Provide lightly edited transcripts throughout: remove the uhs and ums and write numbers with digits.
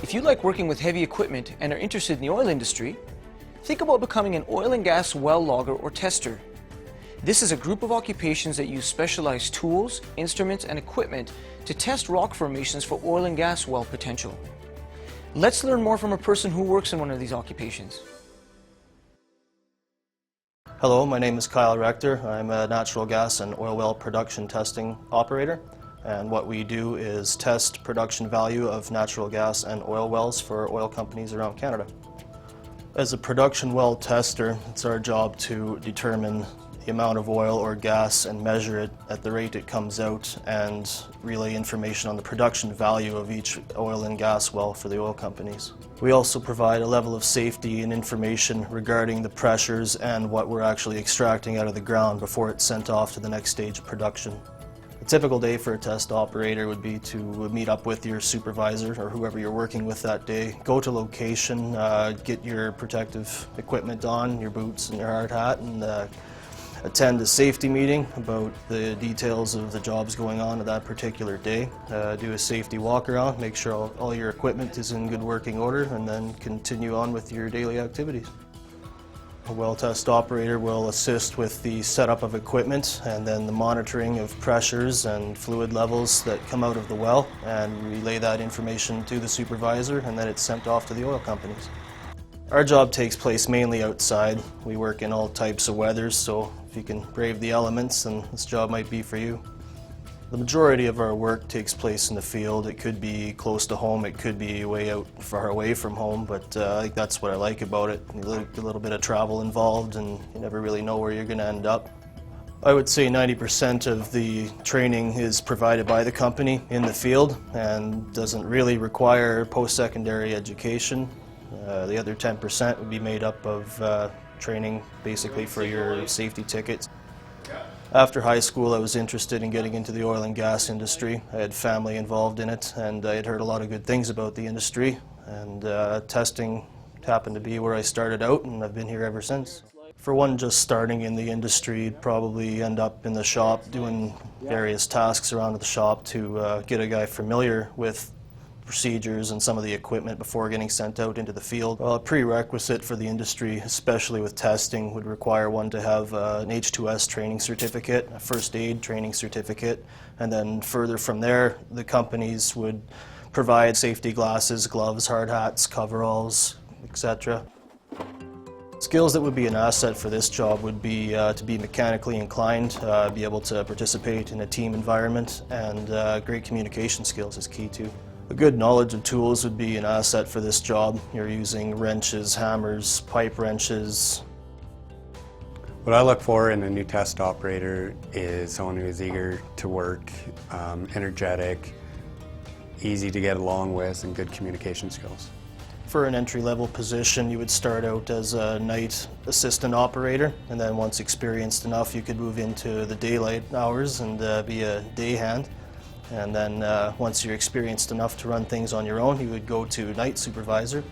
If you like working with heavy equipment and are interested in the oil industry, think about becoming an oil and gas well logger or tester. This is a group of occupations that use specialized tools, instruments, and equipment to test rock formations for oil and gas well potential. Let's learn more from a person who works in one of these occupations. Hello, my name is Kyle Rector. I'm a natural gas and oil well production testing operator. And what we do is test production value of natural gas and oil wells for oil companies around Canada. As a production well tester, it's our job to determine the amount of oil or gas and measure it at the rate it comes out and relay information on the production value of each oil and gas well for the oil companies. We also provide a level of safety and information regarding the pressures and what we're actually extracting out of the ground before it's sent off to the next stage of production. A typical day for a test operator would be to meet up with your supervisor or whoever you're working with that day, go to location, get your protective equipment on, your boots and your hard hat, and attend a safety meeting about the details of the jobs going on at that particular day, do a safety walk around, make sure all your equipment is in good working order, and then continue on with your daily activities. A well test operator will assist with the setup of equipment and then the monitoring of pressures and fluid levels that come out of the well, and relay that information to the supervisor, and then it's sent off to the oil companies. Our job takes place mainly outside. We work in all types of weathers, so if you can brave the elements, then this job might be for you. The majority of our work takes place in the field. It could be close to home, it could be way out far away from home, but I think that's what I like about it. A little bit of travel involved, and you never really know where you're going to end up. I would say 90% of the training is provided by the company in the field and doesn't really require post-secondary education. The other 10% would be made up of training basically for your safety tickets. After high school, I was interested in getting into the oil and gas industry. I had family involved in it, and I had heard a lot of good things about the industry, and testing happened to be where I started out, and I've been here ever since. For one just starting in the industry, you'd probably end up in the shop doing various tasks around the shop to get a guy familiar with procedures and some of the equipment before getting sent out into the field. Well, a prerequisite for the industry, especially with testing, would require one to have an H2S training certificate, a first aid training certificate, and then further from there, the companies would provide safety glasses, gloves, hard hats, coveralls, etc. Skills that would be an asset for this job would be to be mechanically inclined, be able to participate in a team environment, and great communication skills is key too. A good knowledge of tools would be an asset for this job. You're using wrenches, hammers, pipe wrenches. What I look for in a new test operator is someone who is eager to work, energetic, easy to get along with, and good communication skills. For an entry-level position, you would start out as a night assistant operator, and then once experienced enough, you could move into the daylight hours and be a day hand. And then once you're experienced enough to run things on your own, you would go to night supervisor.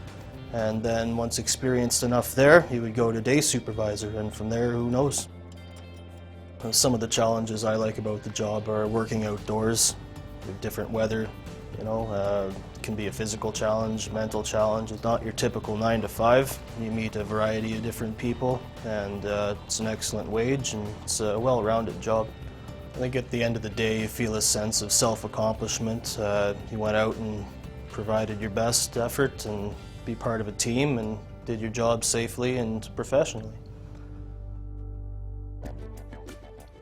And then once experienced enough there, you would go to day supervisor. And from there, who knows? Some of the challenges I like about the job are working outdoors with different weather. You know, it can be a physical challenge, mental challenge. It's not your typical 9 to 5. You meet a variety of different people, and it's an excellent wage, and it's a well-rounded job. I think at the end of the day, you feel a sense of self-accomplishment. You went out and provided your best effort and be part of a team and did your job safely and professionally.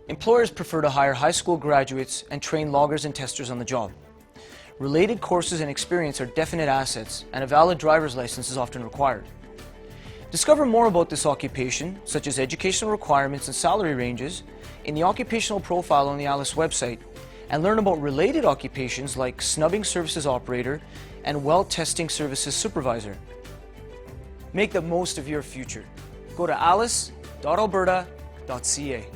Employers prefer to hire high school graduates and train loggers and testers on the job. Related courses and experience are definite assets, and a valid driver's license is often required. Discover more about this occupation, such as educational requirements and salary ranges, in the occupational profile on the ALICE website, and learn about related occupations like snubbing services operator and well testing services supervisor. Make the most of your future. Go to alice.alberta.ca.